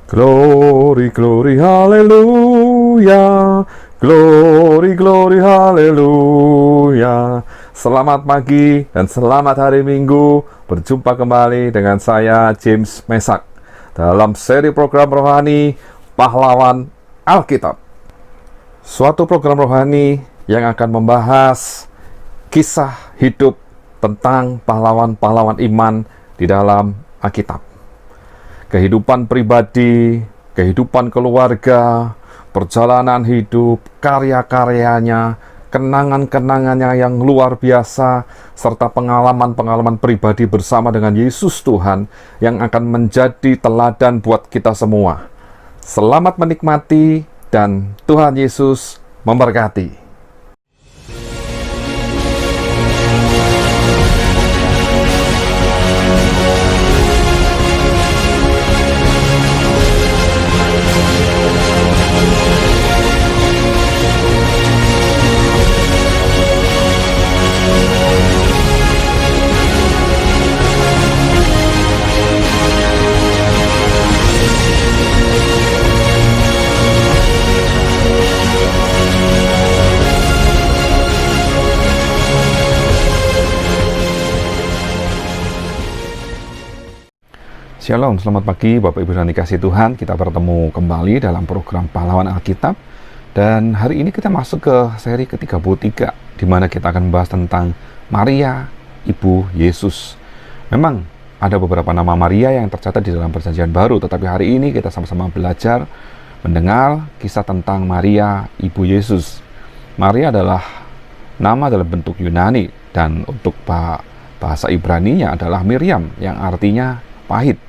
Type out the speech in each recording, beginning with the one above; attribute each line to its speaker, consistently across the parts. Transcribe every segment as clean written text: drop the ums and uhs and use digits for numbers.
Speaker 1: Glory, glory, haleluya. Glory, glory, haleluya. Selamat pagi dan selamat hari Minggu. Berjumpa kembali dengan saya, James Mesak, dalam seri program rohani Pahlawan Alkitab. Suatu program rohani yang akan membahas kisah hidup tentang pahlawan-pahlawan iman di dalam Alkitab. Kehidupan pribadi, kehidupan keluarga, perjalanan hidup, karya-karyanya, kenangan-kenangannya yang luar biasa, serta pengalaman-pengalaman pribadi bersama dengan Yesus Tuhan yang akan menjadi teladan buat kita semua. Selamat menikmati dan Tuhan Yesus memberkati. Shalom, selamat pagi Bapak Ibu dan dikasihi Tuhan. Kita bertemu kembali dalam program Pahlawan Alkitab. Dan hari ini kita masuk ke seri ke-33, di mana kita akan membahas tentang Maria, Ibu Yesus. Memang ada beberapa nama Maria yang tercatat di dalam Perjanjian Baru, tetapi hari ini kita sama-sama belajar mendengar kisah tentang Maria, Ibu Yesus. Maria adalah nama dalam bentuk Yunani, dan untuk bahasa Ibraninya adalah Miriam, yang artinya pahit.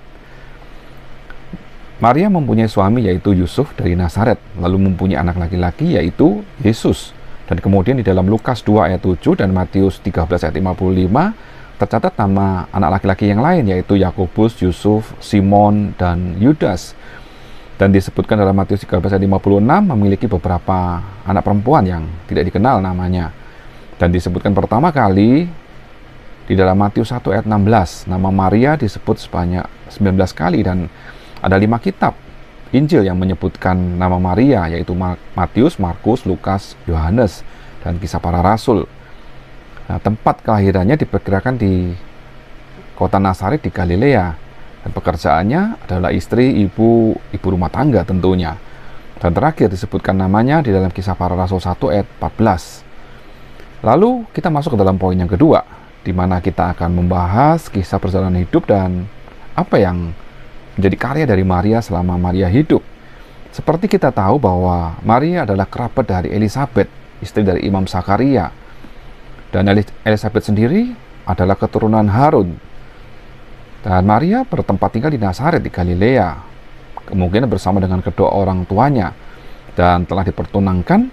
Speaker 1: Maria mempunyai suami yaitu Yusuf dari Nazaret, lalu mempunyai anak laki-laki yaitu Yesus. Dan kemudian di dalam Lukas 2 ayat 7 dan Matius 13 ayat 55 tercatat nama anak laki-laki yang lain yaitu Yakobus, Yusuf, Simon, dan Yudas. Dan disebutkan dalam Matius 13 ayat 56 memiliki beberapa anak perempuan yang tidak dikenal namanya. Dan disebutkan pertama kali di dalam Matius 1 ayat 16, nama Maria disebut sebanyak 19 kali, dan ada 5 kitab Injil yang menyebutkan nama Maria, yaitu Matius, Markus, Lukas, Yohanes, dan Kisah Para Rasul. Nah, tempat kelahirannya diperkirakan di kota Nazaret di Galilea, dan pekerjaannya adalah istri, ibu rumah tangga tentunya. Dan terakhir disebutkan namanya di dalam Kisah Para Rasul 1 ayat 14. Lalu kita masuk ke dalam poin yang kedua, di mana kita akan membahas kisah perjalanan hidup dan apa yang menjadi karya dari Maria selama Maria hidup. Seperti kita tahu bahwa Maria adalah kerabat dari Elisabet, istri dari Imam Zakaria. Dan Elisabet sendiri adalah keturunan Harun. Dan Maria bertempat tinggal di Nazaret di Galilea, kemungkinan bersama dengan kedua orang tuanya, dan telah dipertunangkan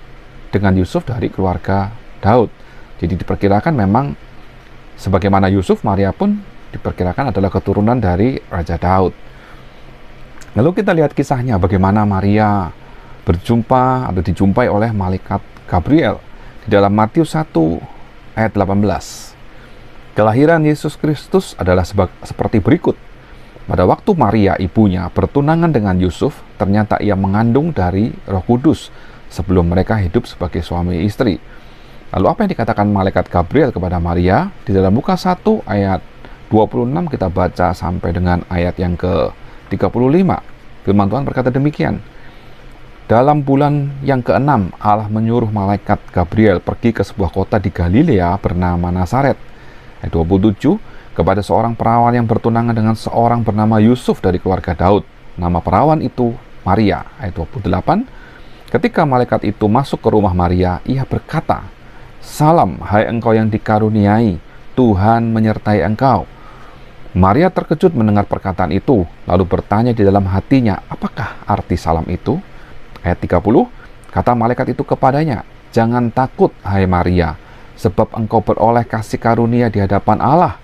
Speaker 1: dengan Yusuf dari keluarga Daud. Jadi diperkirakan memang sebagaimana Yusuf, Maria pun diperkirakan adalah keturunan dari Raja Daud. Lalu kita lihat kisahnya, bagaimana Maria berjumpa atau dijumpai oleh malaikat Gabriel di dalam Matius 1 ayat 18. Kelahiran Yesus Kristus adalah seperti berikut. Pada waktu Maria ibunya bertunangan dengan Yusuf, ternyata ia mengandung dari Roh Kudus sebelum mereka hidup sebagai suami istri. Lalu apa yang dikatakan malaikat Gabriel kepada Maria? Di dalam Lukas 1 ayat 26 kita baca sampai dengan ayat yang ke-35. Firman Tuhan berkata demikian. Dalam bulan yang ke-6, Allah menyuruh malaikat Gabriel pergi ke sebuah kota di Galilea bernama Nazaret. Ayat 27, kepada seorang perawan yang bertunangan dengan seorang bernama Yusuf dari keluarga Daud. Nama perawan itu Maria. Ayat 28, ketika malaikat itu masuk ke rumah Maria, ia berkata, "Salam, hai engkau yang dikaruniai, Tuhan menyertai engkau." Maria terkejut mendengar perkataan itu, lalu bertanya di dalam hatinya, apakah arti salam itu? Ayat 30, kata malaikat itu kepadanya, "Jangan takut, hai Maria, sebab engkau beroleh kasih karunia di hadapan Allah.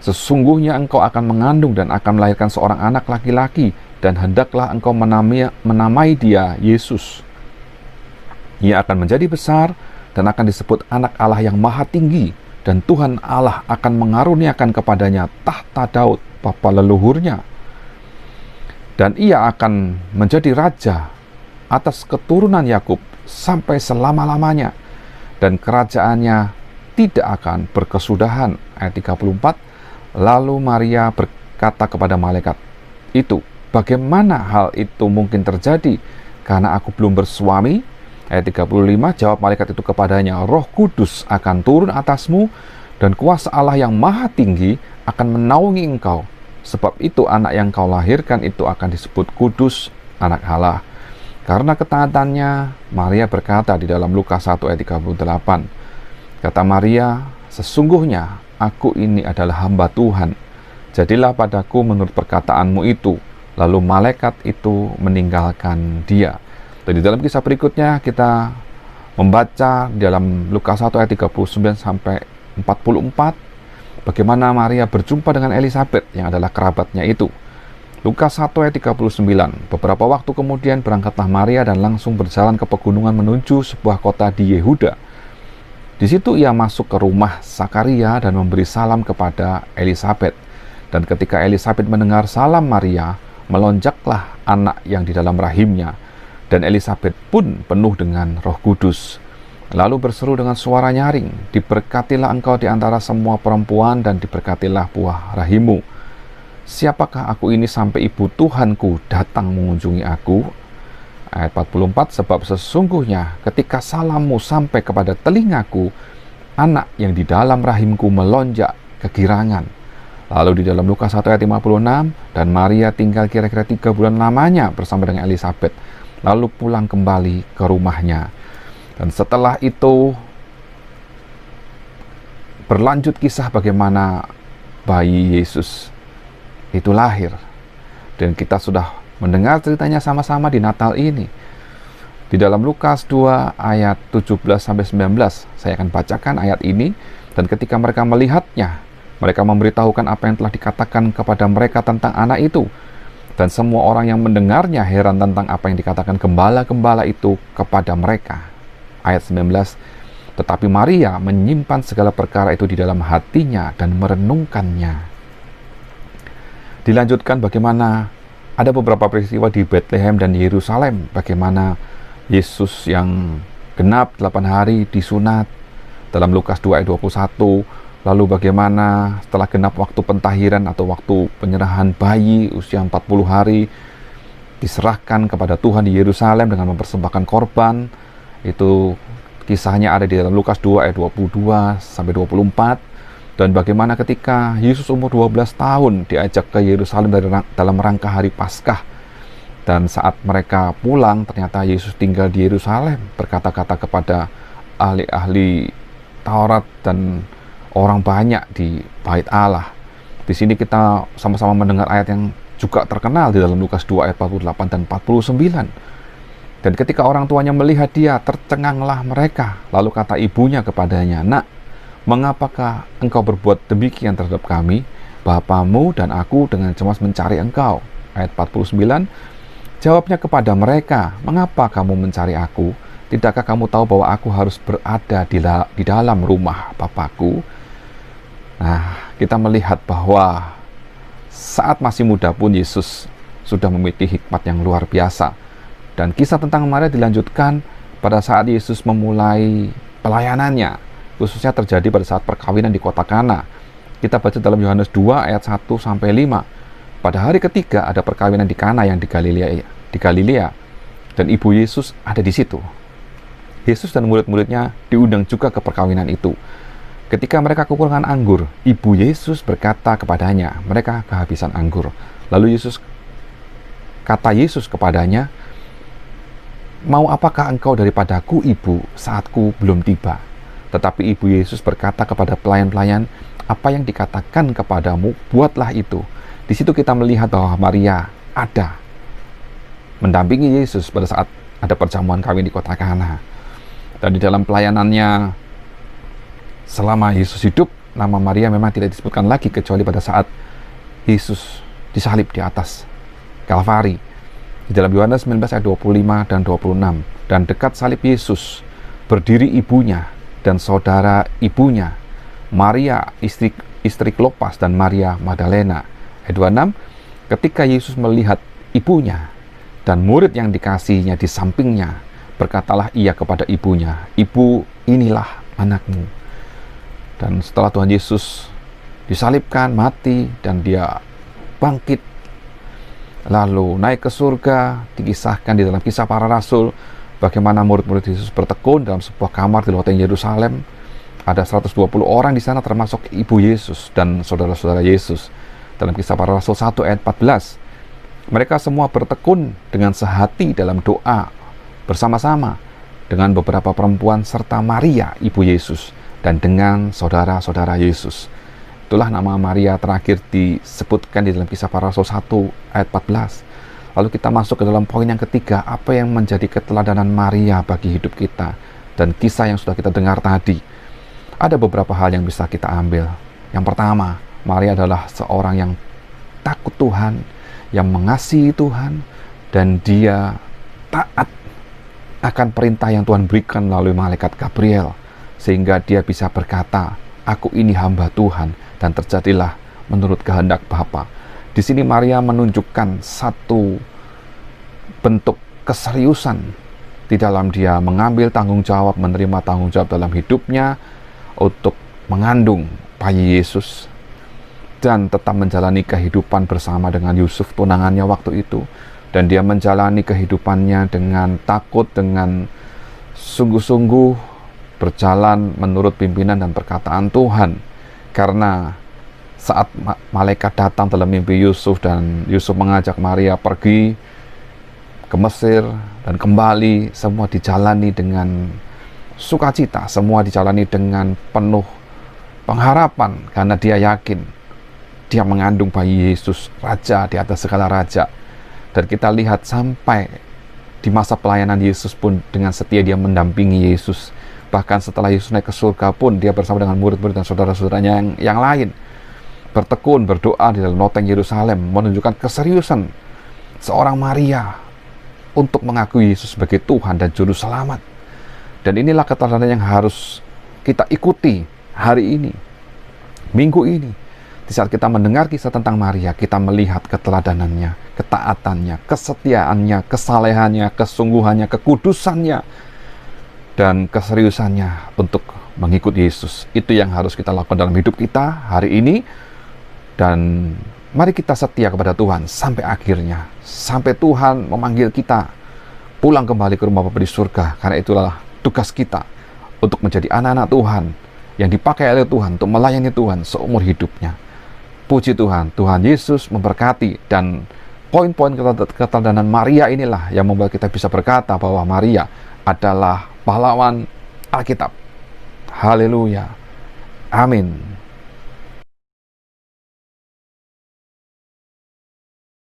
Speaker 1: Sesungguhnya engkau akan mengandung dan akan melahirkan seorang anak laki-laki, dan hendaklah engkau menamai dia Yesus. Ia akan menjadi besar dan akan disebut anak Allah yang maha tinggi, dan Tuhan Allah akan mengaruniakan kepadanya tahta Daud, bapa leluhurnya. dan ia akan menjadi raja atas keturunan Yakub sampai selama-lamanya, dan kerajaannya tidak akan berkesudahan. Ayat 34, lalu Maria berkata kepada malaikat itu, bagaimana hal itu mungkin terjadi, karena aku belum bersuami? Ayat 35, jawab malaikat itu kepadanya, Roh Kudus akan turun atasmu, dan kuasa Allah yang maha tinggi akan menaungi engkau. Sebab itu anak yang kau lahirkan itu akan disebut kudus, anak Allah. Karena ketaatannya, Maria berkata di dalam Lukas 1 ayat 38, kata Maria, sesungguhnya aku ini adalah hamba Tuhan, jadilah padaku menurut perkataanmu itu. Lalu malaikat itu meninggalkan dia. Dan di dalam kisah berikutnya kita membaca di dalam Lukas 1 ayat 39 sampai 44, bagaimana Maria berjumpa dengan Elisabet yang adalah kerabatnya itu. Lukas 1 ayat 39, beberapa waktu kemudian berangkatlah Maria dan langsung berjalan ke pegunungan menuju sebuah kota di Yehuda. Di situ ia masuk ke rumah Zakaria dan memberi salam kepada Elisabet. Dan ketika Elisabet mendengar salam Maria, melonjaklah anak yang di dalam rahimnya. Dan Elisabet pun penuh dengan Roh Kudus. Lalu berseru dengan suara nyaring, diberkatilah engkau di antara semua perempuan dan diberkatilah buah rahimmu. Siapakah aku ini sampai ibu Tuhanku datang mengunjungi aku? Ayat 44, sebab sesungguhnya ketika salammu sampai kepada telingaku, anak yang di dalam rahimku melonjak kegirangan. Lalu di dalam Lukas 1 ayat 56, dan Maria tinggal kira-kira 3 bulan lamanya bersama dengan Elisabet, lalu pulang kembali ke rumahnya. Dan setelah itu berlanjut kisah bagaimana bayi Yesus itu lahir. Dan kita sudah mendengar ceritanya sama-sama di Natal ini. Di dalam Lukas 2 ayat 17-19, saya akan bacakan ayat ini. Dan ketika mereka melihatnya, mereka memberitahukan apa yang telah dikatakan kepada mereka tentang anak itu. Dan semua orang yang mendengarnya heran tentang apa yang dikatakan gembala-gembala itu kepada mereka. Ayat 19, tetapi Maria menyimpan segala perkara itu di dalam hatinya dan merenungkannya. Dilanjutkan bagaimana ada beberapa peristiwa di Bethlehem dan Yerusalem, bagaimana Yesus yang genap 8 hari disunat dalam Lukas 2 ayat 21, lalu bagaimana setelah genap waktu pentahiran atau waktu penyerahan bayi usia 40 hari diserahkan kepada Tuhan di Yerusalem dengan mempersembahkan korban. Itu kisahnya ada di dalam Lukas 2 ayat 22 sampai 24. Dan bagaimana ketika Yesus umur 12 tahun diajak ke Yerusalem dalam rangka hari Paskah. Dan saat mereka pulang, ternyata Yesus tinggal di Yerusalem, berkata-kata kepada ahli-ahli Taurat dan orang banyak di Bait Allah. Di sini kita sama-sama mendengar ayat yang juga terkenal di dalam Lukas 2 ayat 48 dan 49. Dan ketika orang tuanya melihat dia, tercenganglah mereka. Lalu kata ibunya kepadanya, Nak, mengapakah engkau berbuat demikian terhadap kami? Bapamu dan aku dengan cemas mencari engkau. Ayat 49, jawabnya kepada mereka, mengapa kamu mencari aku? Tidakkah kamu tahu bahwa aku harus berada di dalam rumah Bapakku? Nah, kita melihat bahwa saat masih muda pun Yesus sudah memiliki hikmat yang luar biasa. Dan kisah tentang Maria dilanjutkan pada saat Yesus memulai pelayanannya, khususnya terjadi pada saat perkawinan di kota Kana. Kita baca dalam Yohanes 2 ayat 1 sampai 5. Pada hari ketiga ada perkawinan di Kana yang di Galilea, dan ibu Yesus ada di situ. Yesus dan murid-muridnya diundang juga ke perkawinan itu. Ketika mereka kekurangan anggur, ibu Yesus berkata kepadanya, mereka kehabisan anggur. Lalu kata Yesus kepadanya, mau apakah engkau daripadaku, ibu, saatku belum tiba? Tetapi ibu Yesus berkata kepada pelayan-pelayan, apa yang dikatakan kepadamu, buatlah itu. Di situ kita melihat bahwa Maria ada mendampingi Yesus pada saat ada perjamuan kawin di kota Kana. Dan di dalam pelayanannya selama Yesus hidup, nama Maria memang tidak disebutkan lagi kecuali pada saat Yesus disalib di atas Kalvari. Di dalam Yohanes 19 ayat 25 dan 26. Dan dekat salib Yesus berdiri ibunya dan saudara ibunya, Maria istri Klopas dan Maria Magdalena. Ayat 26, ketika Yesus melihat ibunya, dan murid yang dikasihinya di sampingnya. Berkatalah ia kepada ibunya, "Ibu, inilah anakmu." Dan setelah Tuhan Yesus disalibkan, mati, dan dia bangkit, lalu naik ke surga, dikisahkan di dalam Kisah Para Rasul, bagaimana murid-murid Yesus bertekun dalam sebuah kamar di loteng Yerusalem. Ada 120 orang di sana, termasuk ibu Yesus dan saudara-saudara Yesus. Dalam Kisah Para Rasul 1 ayat 14, mereka semua bertekun dengan sehati dalam doa bersama-sama dengan beberapa perempuan serta Maria, ibu Yesus, dan dengan saudara-saudara Yesus. Itulah nama Maria terakhir disebutkan di dalam Kisah Para Rasul 1 ayat 14. Lalu kita masuk ke dalam poin yang ketiga, apa yang menjadi keteladanan Maria bagi hidup kita. Dan kisah yang sudah kita dengar tadi, ada beberapa hal yang bisa kita ambil. Yang pertama, Maria adalah seorang yang takut Tuhan, yang mengasihi Tuhan, dan dia taat akan perintah yang Tuhan berikan melalui malaikat Gabriel, sehingga dia bisa berkata, "Aku ini hamba Tuhan," dan terjadilah menurut kehendak Bapa. Di sini Maria menunjukkan satu bentuk keseriusan di dalam dia mengambil tanggung jawab, menerima tanggung jawab dalam hidupnya untuk mengandung bayi Yesus dan tetap menjalani kehidupan bersama dengan Yusuf, tunangannya waktu itu. Dan dia menjalani kehidupannya dengan takut, dengan sungguh-sungguh berjalan menurut pimpinan dan perkataan Tuhan. Karena saat malaikat datang dalam mimpi Yusuf dan Yusuf mengajak Maria pergi ke Mesir dan kembali, semua dijalani dengan sukacita, semua dijalani dengan penuh pengharapan, karena dia yakin dia mengandung bayi Yesus, raja di atas segala raja. Dan kita lihat sampai di masa pelayanan Yesus pun dengan setia dia mendampingi Yesus. Bahkan setelah Yesus naik ke surga pun dia bersama dengan murid-murid dan saudara-saudaranya yang lain bertekun, berdoa di dalam loteng Yerusalem, menunjukkan keseriusan seorang Maria untuk mengakui Yesus sebagai Tuhan dan Juru Selamat. Dan inilah keteladanan yang harus kita ikuti hari ini, minggu ini. Di saat kita mendengar kisah tentang Maria, kita melihat keteladanannya, ketaatannya, kesetiaannya, kesalehannya, kesungguhannya, kekudusannya, dan keseriusannya untuk mengikuti Yesus. Itu yang harus kita lakukan dalam hidup kita hari ini. Dan mari kita setia kepada Tuhan sampai akhirnya, sampai Tuhan memanggil kita pulang kembali ke rumah Bapa di surga. Karena itulah tugas kita untuk menjadi anak-anak Tuhan yang dipakai oleh Tuhan untuk melayani Tuhan seumur hidupnya. Puji Tuhan, Tuhan Yesus memberkati. Dan poin-poin keteladanan Maria inilah yang membuat kita bisa berkata bahwa Maria adalah pahlawan Alkitab. Haleluya. Amin.